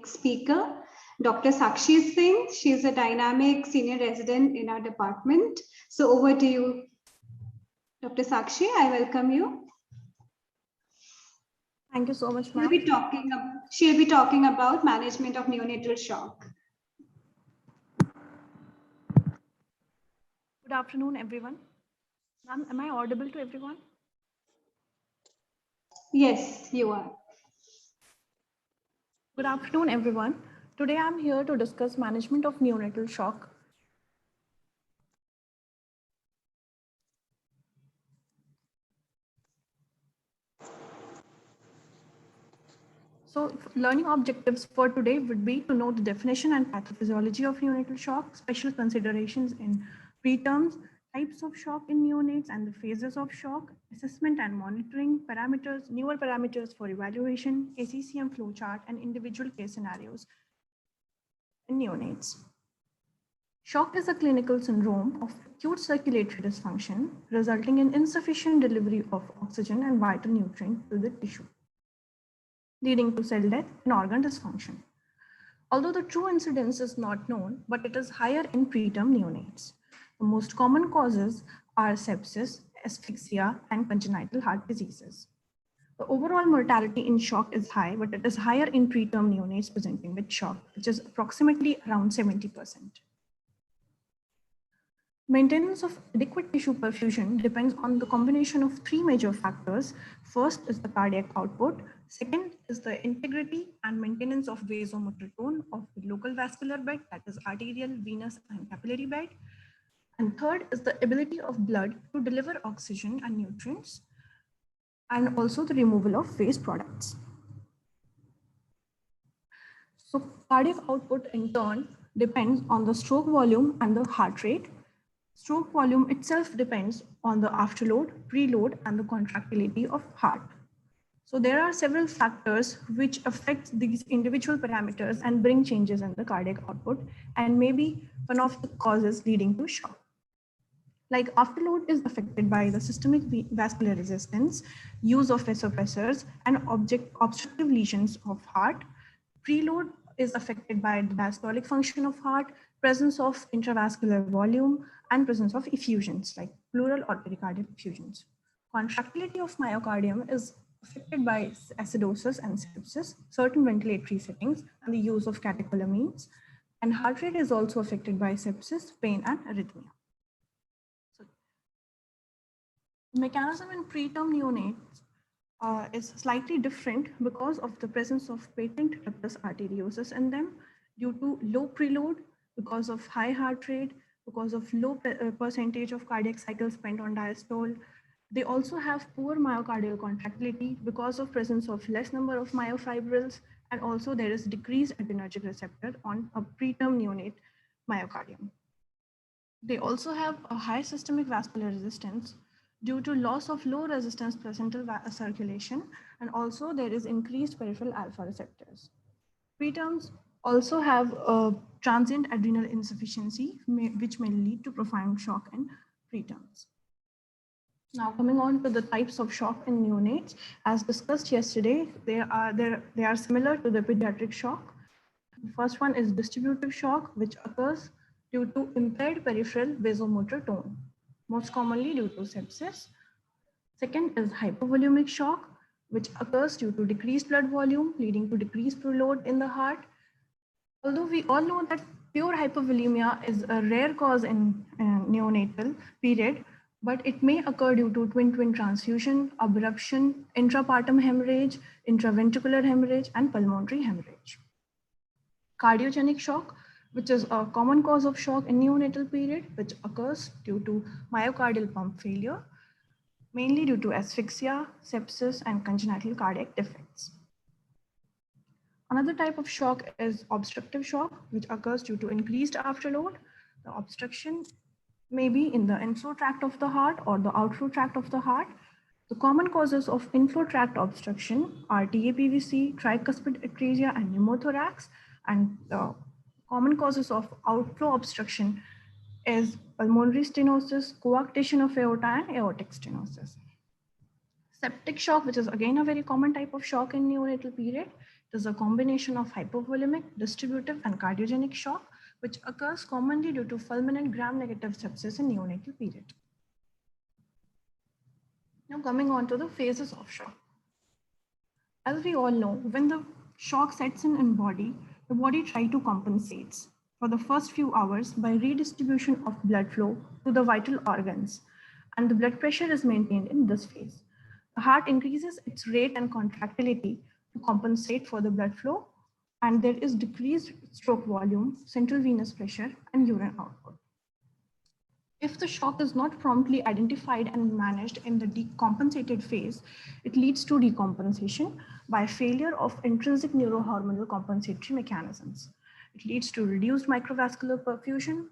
speaker, Dr. Sakshi Singh. She is a dynamic senior resident in our department. So over to you, Dr. Sakshi. I welcome you. Thank you so much, ma'am. She'll be talking about management of neonatal shock. Good afternoon, everyone. Ma'am, am I audible to everyone? Yes, you are. Good afternoon, everyone. Today I'm here to discuss management of neonatal shock. So learning objectives for today would be to know the definition and pathophysiology of neonatal shock, special considerations in preterms, types of shock in neonates and the phases of shock, assessment and monitoring, parameters, newer parameters for evaluation, ACCM flowchart, and individual case scenarios in neonates. Shock is a clinical syndrome of acute circulatory dysfunction resulting in insufficient delivery of oxygen and vital nutrients to the tissue, leading to cell death and organ dysfunction. Although the true incidence is not known, but it is higher in preterm neonates. The most common causes are sepsis, asphyxia, and congenital heart diseases. The overall mortality in shock is high, but it is higher in preterm neonates presenting with shock, which is approximately around 70%. Maintenance of adequate tissue perfusion depends on the combination of three major factors. First is the cardiac output. Second is the integrity and maintenance of vasomotor tone of the local vascular bed, that is arterial, venous, and capillary bed. And third is the ability of blood to deliver oxygen and nutrients, and also the removal of waste products. So cardiac output in turn depends on the stroke volume and the heart rate. Stroke volume itself depends on the afterload, preload, and the contractility of heart. So there are several factors which affect these individual parameters and bring changes in the cardiac output, and maybe one of the causes leading to shock. Like afterload is affected by the systemic vascular resistance, use of vasopressors, and obstructive lesions of heart. Preload is affected by the diastolic function of heart, presence of intravascular volume, and presence of effusions like pleural or pericardial effusions. Contractility of myocardium is affected by acidosis and sepsis, certain ventilatory settings, and the use of catecholamines. And heart rate is also affected by sepsis, pain, and arrhythmia. So, mechanism in preterm neonates is slightly different because of the presence of patent ductus arteriosus in them due to low preload, because of high heart rate, because of low percentage of cardiac cycles spent on diastole. They also have poor myocardial contractility because of presence of less number of myofibrils, and also there is decreased adrenergic receptor on a preterm neonate myocardium. They also have a high systemic vascular resistance due to loss of low resistance placental circulation, and also there is increased peripheral alpha receptors. Preterms also have a transient adrenal insufficiency, which may lead to profound shock in preterms. Now coming on to the types of shock in neonates, as discussed yesterday, they are similar to the pediatric shock. The first one is distributive shock, which occurs due to impaired peripheral vasomotor tone, most commonly due to sepsis. Second is hypovolemic shock, which occurs due to decreased blood volume, leading to decreased preload in the heart. Although we all know that pure hypovolemia is a rare cause in neonatal period, but it may occur due to twin-twin transfusion, abruption, intrapartum hemorrhage, intraventricular hemorrhage, and pulmonary hemorrhage. Cardiogenic shock, which is a common cause of shock in neonatal period, which occurs due to myocardial pump failure, mainly due to asphyxia, sepsis, and congenital cardiac defects. Another type of shock is obstructive shock, which occurs due to increased afterload. The obstruction may be in the inflow tract of the heart or the outflow tract of the heart. The common causes of inflow tract obstruction are TAPVC, tricuspid atresia, and pneumothorax. And the common causes of outflow obstruction is pulmonary stenosis, coarctation of aorta, and aortic stenosis. Septic shock, which is again a very common type of shock in neonatal period, It is a combination of hypovolemic, distributive, and cardiogenic shock, which occurs commonly due to fulminant gram-negative sepsis in neonatal period. Now coming on to the phases of shock. As we all know, when the shock sets in body, the body tries to compensate for the first few hours by redistribution of blood flow to the vital organs, and the blood pressure is maintained in this phase. The heart increases its rate and contractility to compensate for the blood flow, and there is decreased stroke volume, central venous pressure, and urine output. If the shock is not promptly identified and managed in the decompensated phase, it leads to decompensation by failure of intrinsic neurohormonal compensatory mechanisms. It leads to reduced microvascular perfusion,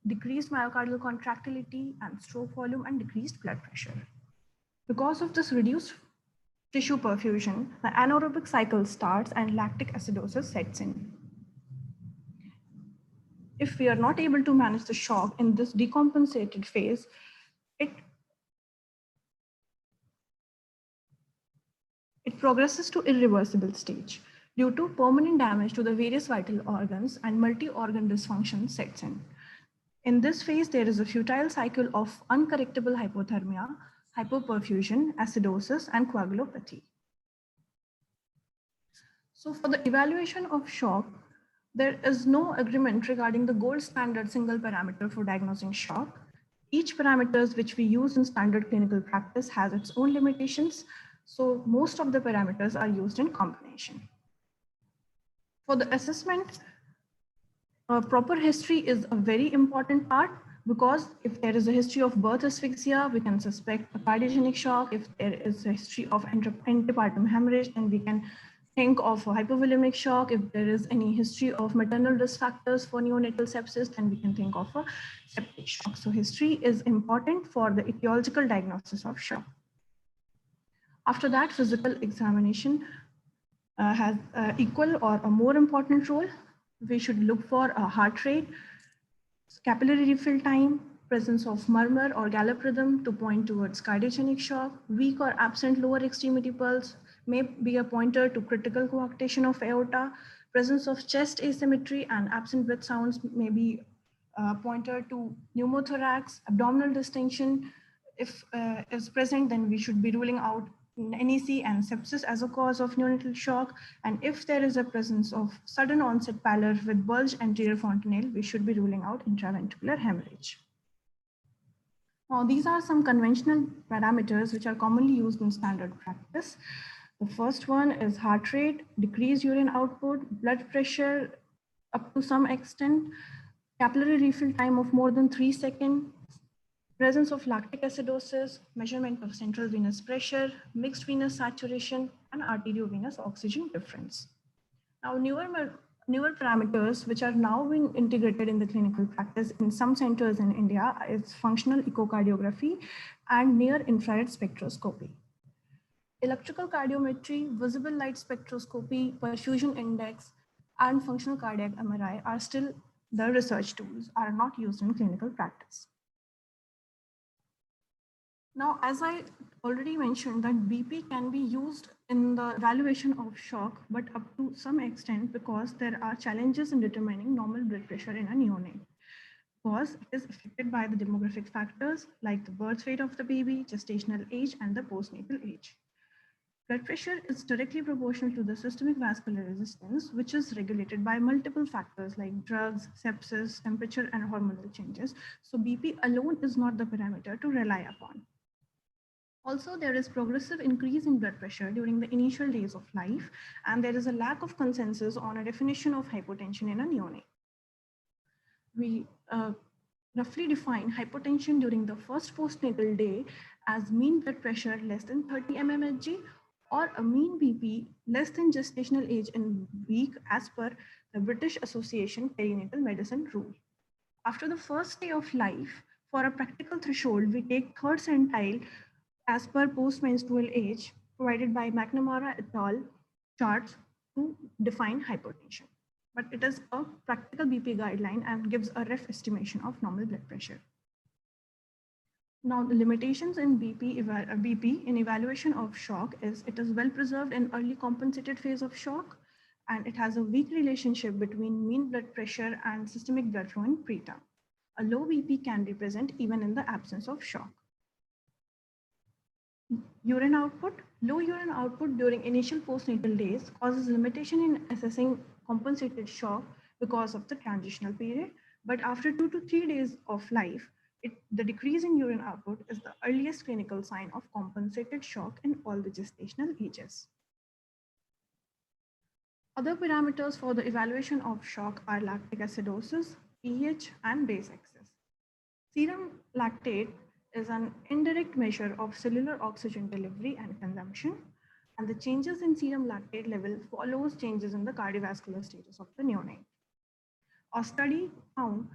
decreased myocardial contractility and stroke volume, and decreased blood pressure. Because of this reduced tissue perfusion, the anaerobic cycle starts and lactic acidosis sets in. If we are not able to manage the shock in this decompensated phase, it progresses to irreversible stage due to permanent damage to the various vital organs, and multi-organ dysfunction sets in. In this phase, there is a futile cycle of uncorrectable hypothermia, hypoperfusion, acidosis, and coagulopathy. So for the evaluation of shock, there is no agreement regarding the gold standard single parameter for diagnosing shock. Each parameters which we use in standard clinical practice has its own limitations. So most of the parameters are used in combination. For the assessment, proper history is a very important part, because if there is a history of birth asphyxia, we can suspect a cardiogenic shock. If there is a history of antepartum hemorrhage, then we can think of a hypovolemic shock. If there is any history of maternal risk factors for neonatal sepsis, then we can think of a septic shock. So history is important for the etiological diagnosis of shock. After that, physical examination has equal or a more important role. We should look for a heart rate, capillary refill time, presence of murmur or gallop rhythm to point towards cardiogenic shock, weak or absent lower extremity pulse may be a pointer to critical coarctation of aorta, presence of chest asymmetry and absent breath sounds may be a pointer to pneumothorax, abdominal distension. If is present, then we should be ruling out NEC and sepsis as a cause of neonatal shock. And if there is a presence of sudden onset pallor with bulge anterior fontanelle, we should be ruling out intraventricular hemorrhage. Now, these are some conventional parameters which are commonly used in standard practice. The first one is heart rate, decreased urine output, blood pressure up to some extent, capillary refill time of more than 3 seconds, presence of lactic acidosis, measurement of central venous pressure, mixed venous saturation, and arteriovenous oxygen difference. Now, newer parameters which are now being integrated in the clinical practice in some centers in India is functional echocardiography and near-infrared spectroscopy. Electrical cardiometry, visible light spectroscopy, perfusion index, and functional cardiac MRI are still the research tools, are not used in clinical practice. Now, as I already mentioned, that BP can be used in the evaluation of shock, but up to some extent, because there are challenges in determining normal blood pressure in a neonate, because it is affected by the demographic factors like the birth weight of the baby, gestational age, and the postnatal age. Blood pressure is directly proportional to the systemic vascular resistance, which is regulated by multiple factors like drugs, sepsis, temperature, and hormonal changes. So BP alone is not the parameter to rely upon. Also, there is progressive increase in blood pressure during the initial days of life, and there is a lack of consensus on a definition of hypotension in a neonate. We roughly define hypotension during the first postnatal day as mean blood pressure less than 30 mmHg or a mean BP less than gestational age in week as per the British Association Perinatal Medicine rule. After the first day of life, for a practical threshold, we take third centile as per postmenstrual age provided by McNamara et al. Charts to define hypotension. But it is a practical BP guideline and gives a rough estimation of normal blood pressure. Now, the limitations in BP in evaluation of shock is it is well preserved in early compensated phase of shock, and it has a weak relationship between mean blood pressure and systemic blood flow in preterm. A low BP can be present even in the absence of shock. Urine output. Low urine output during initial postnatal days causes limitation in assessing compensated shock because of the transitional period. But after 2 to 3 days of life, the decrease in urine output is the earliest clinical sign of compensated shock in all the gestational ages. Other parameters for the evaluation of shock are lactic acidosis, pH, and base excess. Serum lactate is an indirect measure of cellular oxygen delivery and consumption, and the changes in serum lactate level follows changes in the cardiovascular status of the neonate. A study found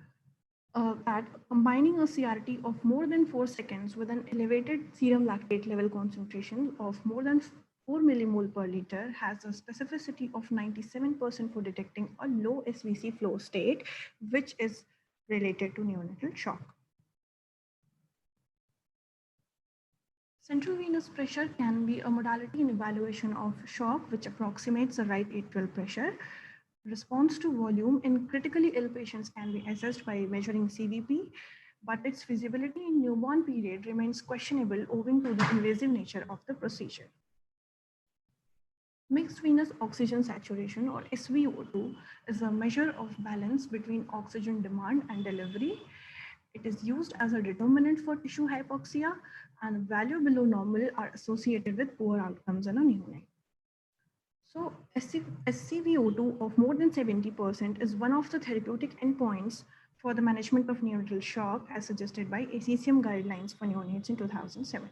that combining a CRT of more than 4 seconds with an elevated serum lactate level concentration of more than 4 millimole per liter has a specificity of 97% for detecting a low SVC flow state, which is related to neonatal shock. Central venous pressure can be a modality in evaluation of shock, which approximates the right atrial pressure. Response to volume in critically ill patients can be assessed by measuring CVP, but its feasibility in newborn period remains questionable owing to the invasive nature of the procedure. Mixed venous oxygen saturation, or SVO2, is a measure of balance between oxygen demand and delivery. It is used as a determinant for tissue hypoxia, and value below normal are associated with poor outcomes in a neonate. So SCVO2 of more than 70% is one of the therapeutic endpoints for the management of neonatal shock as suggested by ACCM guidelines for neonates in 2007.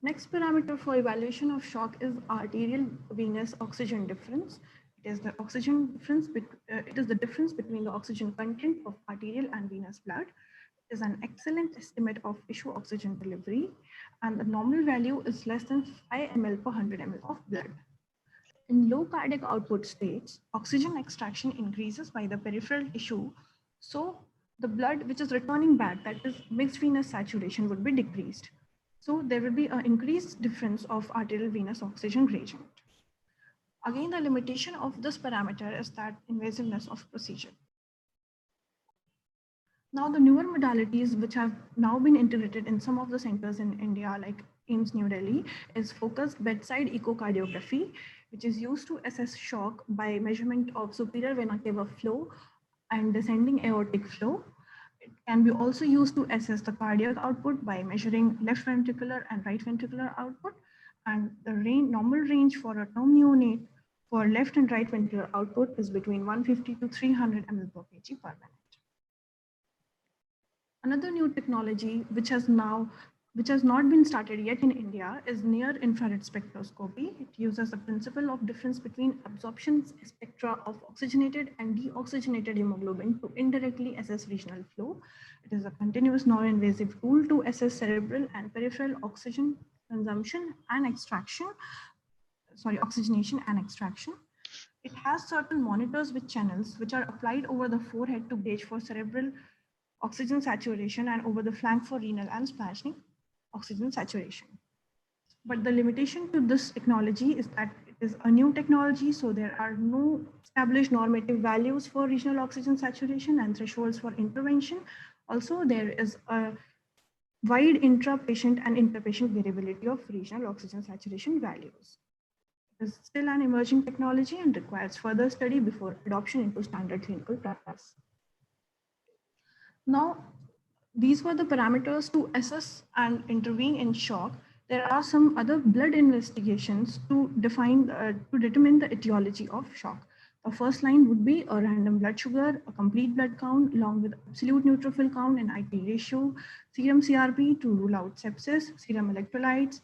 Next parameter for evaluation of shock is arterial venous oxygen difference. It is the oxygen difference. It is the difference between the oxygen content of arterial and venous blood. It is an excellent estimate of tissue oxygen delivery, and the normal value is less than 5 ml per 100 ml of blood. In low cardiac output states, oxygen extraction increases by the peripheral tissue, so the blood which is returning back, that is mixed venous saturation, would be decreased. So there will be an increased difference of arterial venous oxygen gradient. Again, the limitation of this parameter is that invasiveness of procedure. Now, the newer modalities which have now been integrated in some of the centers in India, like AIIMS New Delhi, is focused bedside echocardiography, which is used to assess shock by measurement of superior vena cava flow and descending aortic flow. It can be also used to assess the cardiac output by measuring left ventricular and right ventricular output, and the normal range for a term neonate for left and right ventricular output is between 150 to 300 ml per kg per minute. Another new technology which has not been started yet in India is near infrared spectroscopy. It uses the principle of difference between absorption spectra of oxygenated and deoxygenated hemoglobin to indirectly assess regional flow. It is a continuous non-invasive tool to assess cerebral and peripheral oxygen consumption and oxygenation and extraction. It has certain monitors with channels which are applied over the forehead to gauge for cerebral oxygen saturation and over the flank for renal and splanchnic oxygen saturation. But the limitation to this technology is that it is a new technology, so there are no established normative values for regional oxygen saturation and thresholds for intervention. Also, there is a wide intra-patient and inter-patient variability of regional oxygen saturation values. It is still an emerging technology and requires further study before adoption into standard clinical practice. Now, these were the parameters to assess and intervene in shock. There are some other blood investigations to determine the etiology of shock. The first line would be a random blood sugar, a complete blood count, along with absolute neutrophil count and IT ratio, serum CRP to rule out sepsis, serum electrolytes,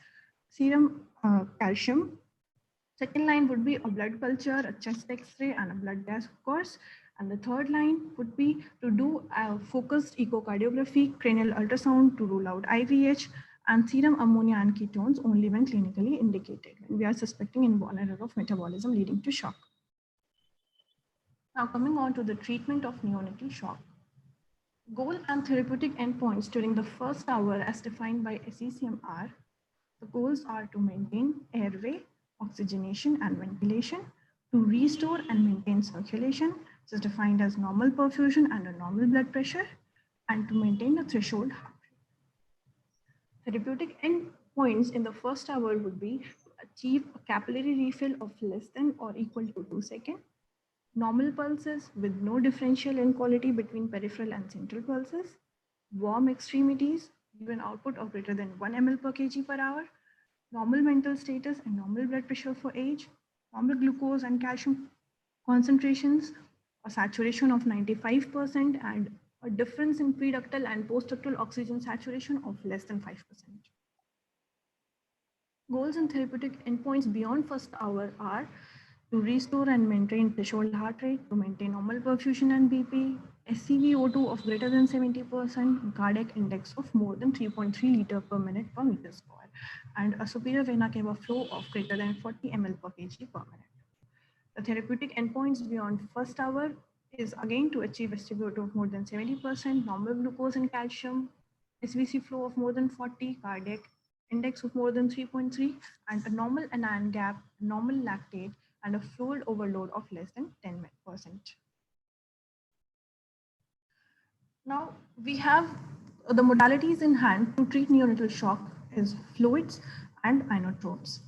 serum calcium. Second line would be a blood culture, a chest X-ray, and a blood gas, of course. And the third line would be to do a focused echocardiography, cranial ultrasound to rule out IVH, and serum ammonia and ketones only when clinically indicated. We are suspecting inborn error of metabolism leading to shock. Now coming on to the treatment of neonatal shock. Goal and therapeutic endpoints during the first hour as defined by SECM are: the goals are to maintain airway, oxygenation and ventilation, to restore and maintain circulation, which is defined as normal perfusion and a normal blood pressure, and to maintain a threshold heart rate. Therapeutic endpoints in the first hour would be to achieve a capillary refill of less than or equal to 2 seconds, normal pulses with no differential in quality between peripheral and central pulses, warm extremities, given output of greater than 1 ml per kg per hour, normal mental status and normal blood pressure for age, normal glucose and calcium concentrations, a saturation of 95%, and a difference in preductal and postductal oxygen saturation of less than 5%. Goals and therapeutic endpoints beyond first hour are to restore and maintain threshold heart rate, to maintain normal perfusion and BP, SCVO2 of greater than 70%, cardiac index of more than 3.3 liter per minute per meter square, and a superior vena cava flow of greater than 40 ml per kg per minute. The therapeutic endpoints beyond first hour is again to achieve SCVO2 of more than 70%, normal glucose and calcium, SVC flow of more than 40, cardiac index of more than 3.3, and a normal anion gap, normal lactate, and a fluid overload of less than 10%. Now we have the modalities in hand to treat neonatal shock is fluids and inotropes.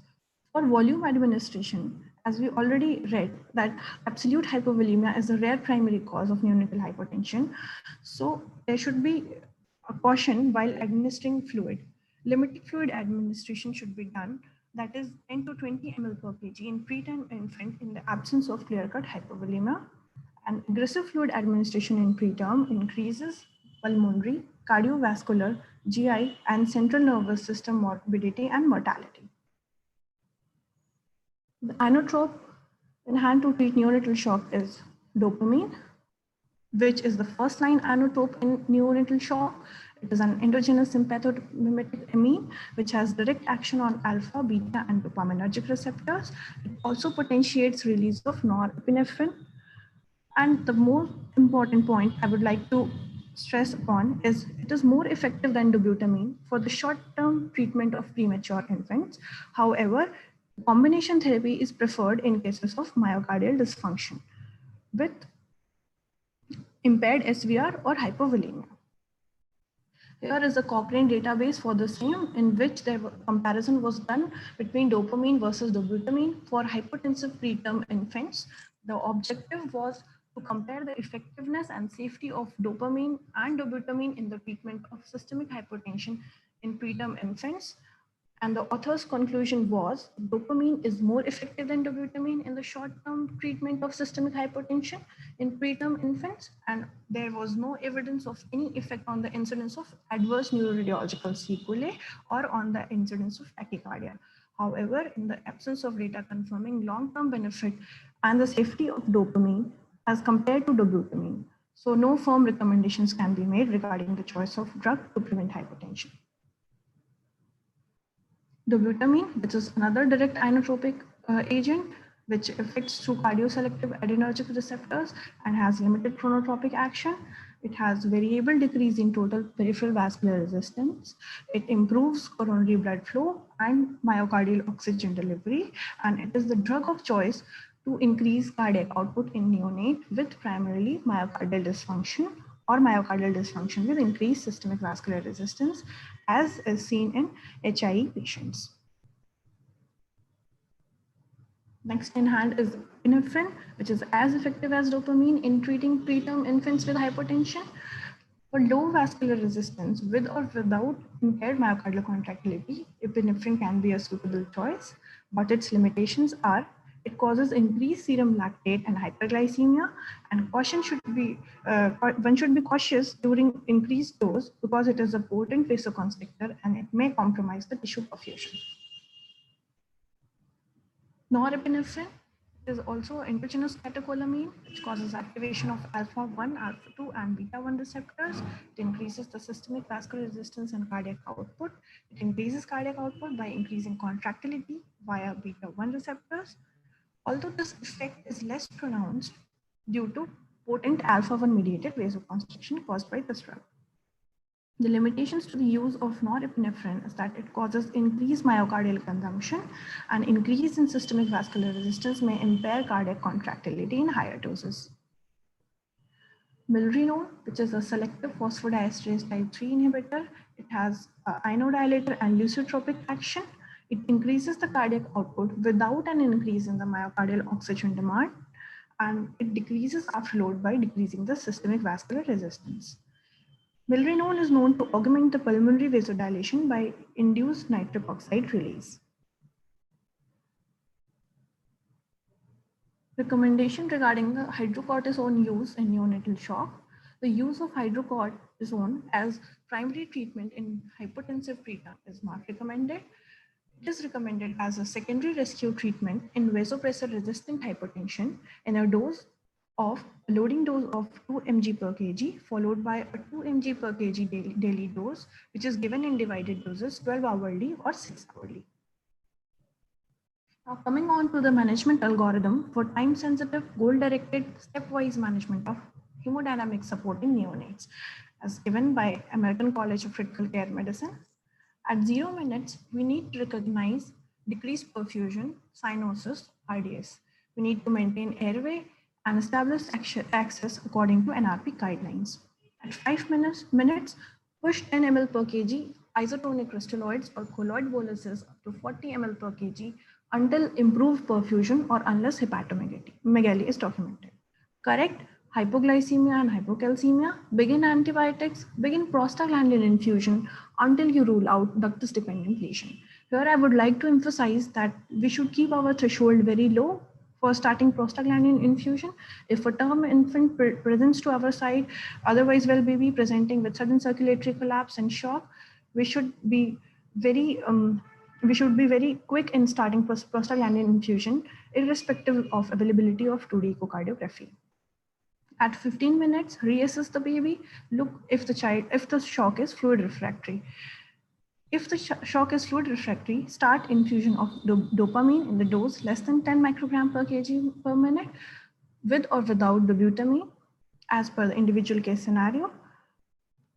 For volume administration, as we already read that absolute hypovolemia is a rare primary cause of neonatal hypotension. So there should be a caution while administering fluid. Limited fluid administration should be done, that is 10 to 20 ml per kg in preterm infant in the absence of clear-cut hypovolemia. And aggressive fluid administration in preterm increases pulmonary, cardiovascular, GI, and central nervous system morbidity and mortality. The inotrope in hand to treat neonatal shock is dopamine, which is the first line inotrope in neonatal shock. It is an endogenous sympathomimetic amine, which has direct action on alpha, beta, and dopaminergic receptors. It also potentiates release of norepinephrine. And the most important point I would like to stress upon is it is more effective than dobutamine for the short-term treatment of premature infants. However, combination therapy is preferred in cases of myocardial dysfunction with impaired SVR or hypovolemia. Here is a Cochrane database for the same, in which the comparison was done between dopamine versus dobutamine for hypertensive preterm infants. The objective was to compare the effectiveness and safety of dopamine and dobutamine in the treatment of systemic hypertension in preterm infants. And the author's conclusion was dopamine is more effective than dobutamine in the short-term treatment of systemic hypertension in preterm infants, and there was no evidence of any effect on the incidence of adverse neuroradiological sequelae or on the incidence of tachycardia. However, in the absence of data confirming long-term benefit and the safety of dopamine as compared to dobutamine, so no firm recommendations can be made regarding the choice of drug to prevent hypertension. Dobutamine, which is another direct inotropic agent, which affects through cardioselective adrenergic receptors and has limited chronotropic action. It has variable decrease in total peripheral vascular resistance. It improves coronary blood flow and myocardial oxygen delivery, and it is the drug of choice to increase cardiac output in neonate with primarily myocardial dysfunction or myocardial dysfunction with increased systemic vascular resistance, as is seen in HIE patients. Next in hand is epinephrine, which is as effective as dopamine in treating preterm infants with hypertension. For low vascular resistance with or without impaired myocardial contractility, epinephrine can be a suitable choice, but its limitations are it causes increased serum lactate and hyperglycemia, and one should be cautious during increased dose because it is a potent vasoconstrictor and it may compromise the tissue perfusion. Norepinephrine is also endogenous catecholamine, which causes activation of alpha-1, alpha-2, and beta-1 receptors. It increases the systemic vascular resistance and cardiac output. It increases cardiac output by increasing contractility via beta-1 receptors. Although this effect is less pronounced due to potent alpha-1 mediated vasoconstriction caused by this drug. The limitations to the use of norepinephrine is that it causes increased myocardial consumption, and increase in systemic vascular resistance may impair cardiac contractility in higher doses. Milrinone, which is a selective phosphodiesterase type 3 inhibitor, it has inodilator and lucitropic action. It increases the cardiac output without an increase in the myocardial oxygen demand, and it decreases afterload by decreasing the systemic vascular resistance. Milrinone is known to augment the pulmonary vasodilation by induced nitric oxide release. Recommendation regarding the hydrocortisone use in neonatal shock. The use of hydrocortisone as primary treatment in hypotensive preterm is not recommended. It is recommended as a secondary rescue treatment in vasopressor resistant hypertension in a loading dose of 2 mg per kg followed by a 2 mg per kg daily dose, which is given in divided doses 12 hourly or 6 hourly. Now coming on to the management algorithm for time-sensitive, goal-directed, stepwise management of hemodynamic support in neonates, as given by American College of Critical Care Medicine. At 0 minutes, we need to recognize decreased perfusion, cyanosis, RDS. We need to maintain airway and establish access according to NRP guidelines. At 5 minutes, push 10 ml per kg isotonic crystalloids or colloid boluses up to 40 ml per kg until improved perfusion or unless hepatomegaly is documented. Correct hypoglycemia and hypocalcemia, begin antibiotics, begin prostaglandin infusion until you rule out ductus dependent lesion. Here I would like to emphasize that we should keep our threshold very low for starting prostaglandin infusion. If a term infant presents to our side, otherwise well baby presenting with sudden circulatory collapse and shock, we should be very quick in starting prostaglandin infusion, irrespective of availability of 2D echocardiography. At 15 minutes, reassess the baby. Look if the shock is fluid refractory. If the shock is fluid refractory, start infusion of dopamine in the dose less than 10 microgram per kg per minute, with or without dobutamine, as per the individual case scenario.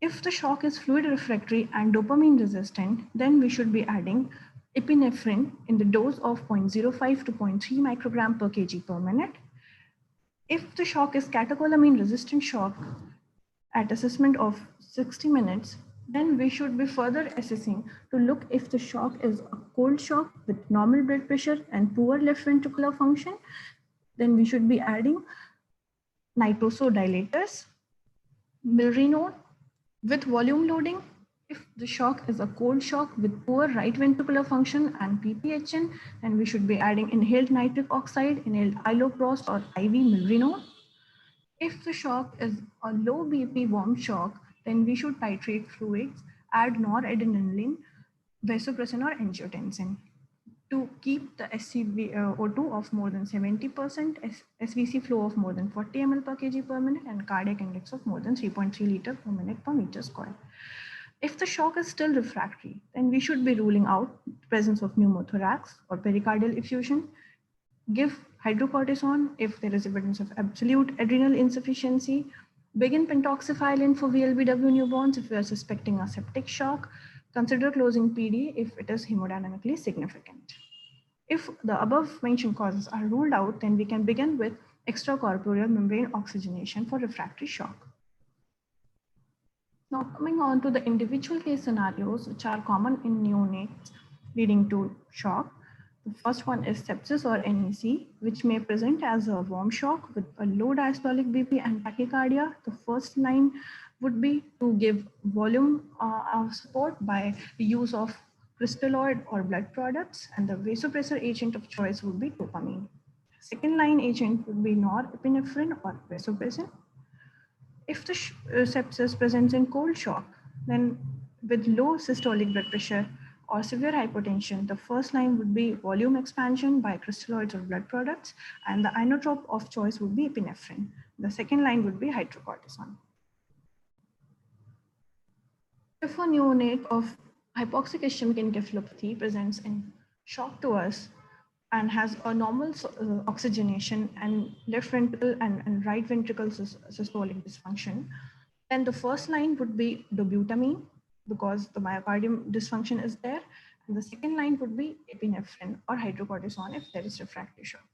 If the shock is fluid refractory and dopamine resistant, then we should be adding epinephrine in the dose of 0.05 to 0.3 microgram per kg per minute. If the shock is catecholamine resistant shock at assessment of 60 minutes, then we should be further assessing to look if the shock is a cold shock with normal blood pressure and poor left ventricular function. Then we should be adding nitrosodilators, milrinone with volume loading. If the shock is a cold shock with poor right ventricular function and PPHN, then we should be adding inhaled nitric oxide, inhaled iloprost or IV milrinone. If the shock is a low BP warm shock, then we should titrate fluids, add noradrenaline, vasopressin or angiotensin to keep the SCVO2 of more than 70%, SVC flow of more than 40 ml per kg per minute, and cardiac index of more than 3.3 liter per minute per meter square. If the shock is still refractory, then we should be ruling out the presence of pneumothorax or pericardial effusion. Give hydrocortisone if there is evidence of absolute adrenal insufficiency. Begin pentoxifylline for VLBW newborns if we are suspecting a septic shock. Consider closing PD if it is hemodynamically significant. If the above mentioned causes are ruled out, then we can begin with extracorporeal membrane oxygenation for refractory shock. Now coming on to the individual case scenarios which are common in neonates leading to shock. The first one is sepsis or NEC, which may present as a warm shock with a low diastolic BP and tachycardia. The first line would be to give volume of support by the use of crystalloid or blood products, and the vasopressor agent of choice would be dopamine. Second line agent would be norepinephrine or vasopressin. If the sepsis presents in cold shock, then with low systolic blood pressure or severe hypotension, the first line would be volume expansion by crystalloids or blood products, and the inotrope of choice would be epinephrine. The second line would be hydrocortisone. If a neonate of hypoxic ischemic encephalopathy presents in shock to us, and has a normal oxygenation and left ventricle and right ventricle systolic dysfunction, then the first line would be dobutamine because the myocardium dysfunction is there. And the second line would be epinephrine or hydrocortisone if there is refractory shock.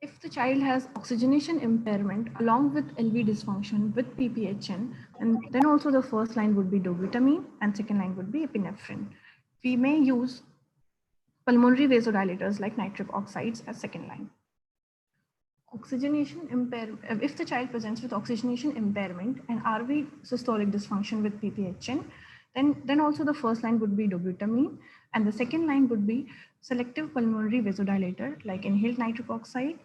If the child has oxygenation impairment along with LV dysfunction with PPHN, and then also the first line would be dobutamine and second line would be epinephrine. We may use pulmonary vasodilators like nitric oxides as second line. Oxygenation impairment, if the child presents with oxygenation impairment and RV systolic dysfunction with PPHN, then also the first line would be dobutamine and the second line would be selective pulmonary vasodilator like inhaled nitric oxide.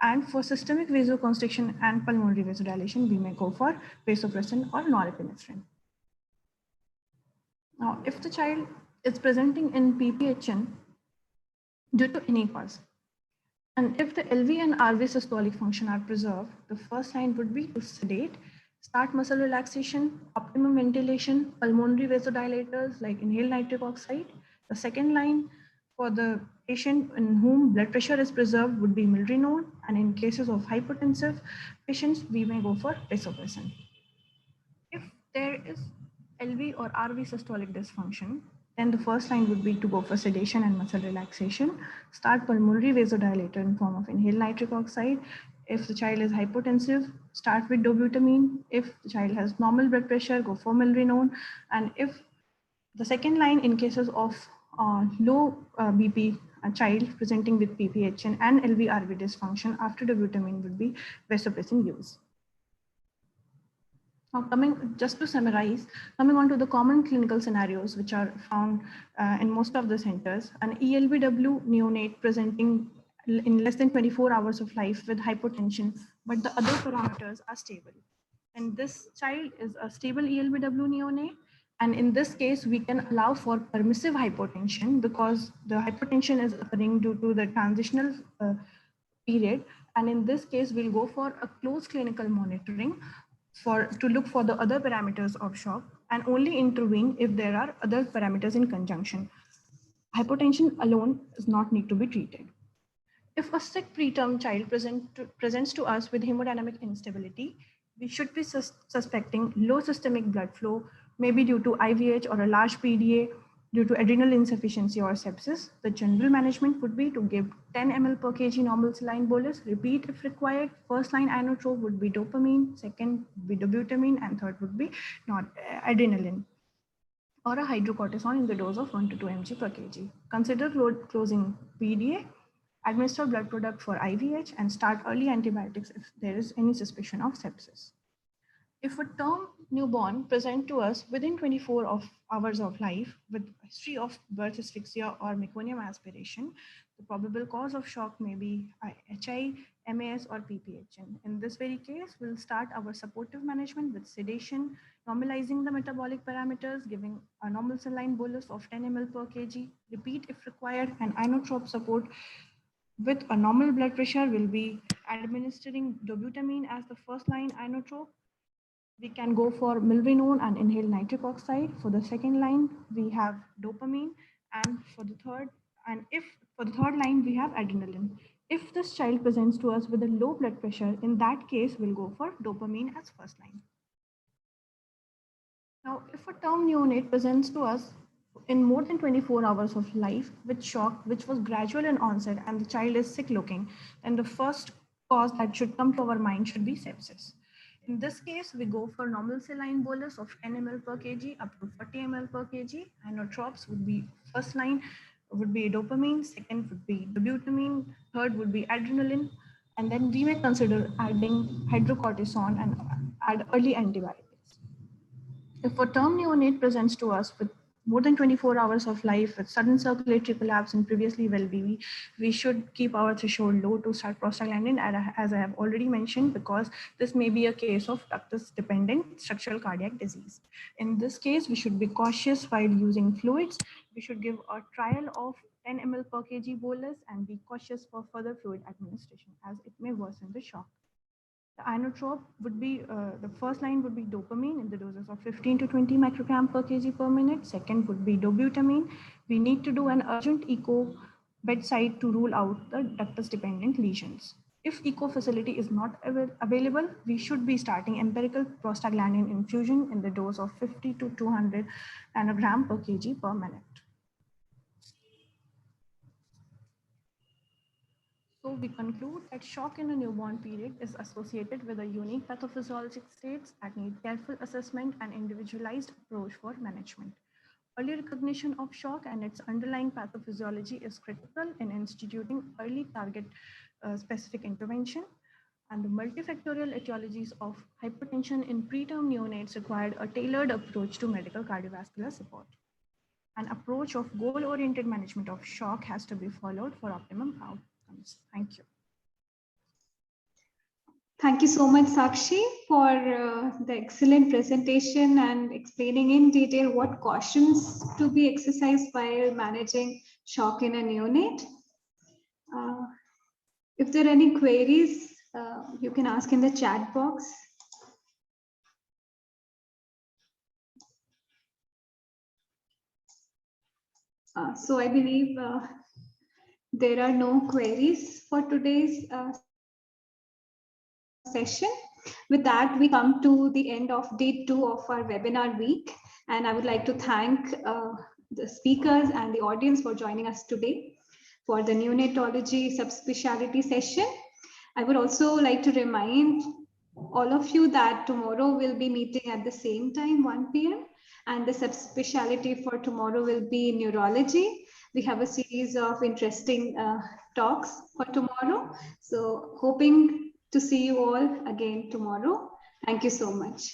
And for systemic vasoconstriction and pulmonary vasodilation, we may go for vasopressin or norepinephrine. Now, if the child is presenting in PPHN due to any cause, and if the LV and RV systolic function are preserved, the first line would be to sedate, start muscle relaxation, optimum ventilation, pulmonary vasodilators like inhaled nitric oxide. The second line for the patient in whom blood pressure is preserved would be milrinone, and in cases of hypertensive patients, we may go for vasopressin. If there is LV or RV systolic dysfunction, then the first line would be to go for sedation and muscle relaxation, start pulmonary vasodilator in form of inhaled nitric oxide. If the child is hypotensive, start with dobutamine. If the child has normal blood pressure, go for milrinone. And if the second line in cases of low BP, a child presenting with PPHN and LV-RV dysfunction after dobutamine would be vasopressin use. Now, just to summarize, coming on to the common clinical scenarios which are found in most of the centers, an ELBW neonate presenting in less than 24 hours of life with hypotension, but the other parameters are stable. And this child is a stable ELBW neonate. And in this case, we can allow for permissive hypotension because the hypotension is occurring due to the transitional period. And in this case, we'll go for a close clinical monitoring to look for the other parameters of shock and only intervene if there are other parameters in conjunction. Hypotension alone does not need to be treated. If a sick preterm child presents to us with hemodynamic instability, we should be suspecting low systemic blood flow, maybe due to IVH or a large PDA, due to adrenal insufficiency or sepsis. The general management would be to give 10 ml per kg normal saline bolus, repeat if required. First line inotrope would be dopamine, second would be dobutamine, and third would be adrenaline or a hydrocortisone in the dose of 1 to 2 mg per kg. Consider closing PDA, administer blood product for IVH, and start early antibiotics if there is any suspicion of sepsis. If a term newborn present to us within 24 hours of life with history of birth asphyxia or meconium aspiration, the probable cause of shock may be HI, MAS, or PPHN. In this very case, we'll start our supportive management with sedation, normalizing the metabolic parameters, giving a normal saline bolus of 10 ml per kg, repeat if required, and inotrope support. With a normal blood pressure, we'll be administering dobutamine as the first line inotrope. We can go for milrinone and inhaled nitric oxide. For the second line, we have dopamine, and for the third line, we have adrenaline. If this child presents to us with a low blood pressure, in that case, we'll go for dopamine as first line. Now, if a term neonate presents to us in more than 24 hours of life with shock, which was gradual in onset, and the child is sick looking, then the first cause that should come to our mind should be sepsis. In this case, we go for normal saline bolus of 10 ml per kg up to 40 ml per kg. Inotropes would be first line would be dopamine, second would be dobutamine, third would be adrenaline, and then we may consider adding hydrocortisone and add early antibiotics. If a term neonate presents to us with more than 24 hours of life with sudden circulatory collapse and previously well BV, we should keep our threshold low to start prostaglandin, as I have already mentioned, because this may be a case of ductus-dependent structural cardiac disease. In this case, we should be cautious while using fluids. We should give a trial of 10 ml per kg bolus and be cautious for further fluid administration as it may worsen the shock. The inotrope would be, the first line would be dopamine in the doses of 15 to 20 microgram per kg per minute. Second would be dobutamine. We need to do an urgent echo bedside to rule out the ductus-dependent lesions. If echo facility is not available, we should be starting empirical prostaglandin infusion in the dose of 50 to 200 nanogram per kg per minute. So we conclude that shock in a newborn period is associated with a unique pathophysiologic states that need careful assessment and individualized approach for management. Early recognition of shock and its underlying pathophysiology is critical in instituting early target specific intervention. And the multifactorial etiologies of hypertension in preterm neonates required a tailored approach to medical cardiovascular support. An approach of goal-oriented management of shock has to be followed for optimum outcomes. Thank you. Thank you so much, Sakshi, for the excellent presentation and explaining in detail what cautions to be exercised while managing shock in a neonate. If there are any queries, you can ask in the chat box. So I believe there are no queries for today's session. With that, we come to the end of day 2 of our webinar week. And I would like to thank the speakers and the audience for joining us today for the neonatology subspecialty session. I would also like to remind all of you that tomorrow we'll be meeting at the same time, 1 p.m. And the subspecialty for tomorrow will be neurology. We have a series of interesting talks for tomorrow. So hoping to see you all again tomorrow. Thank you so much.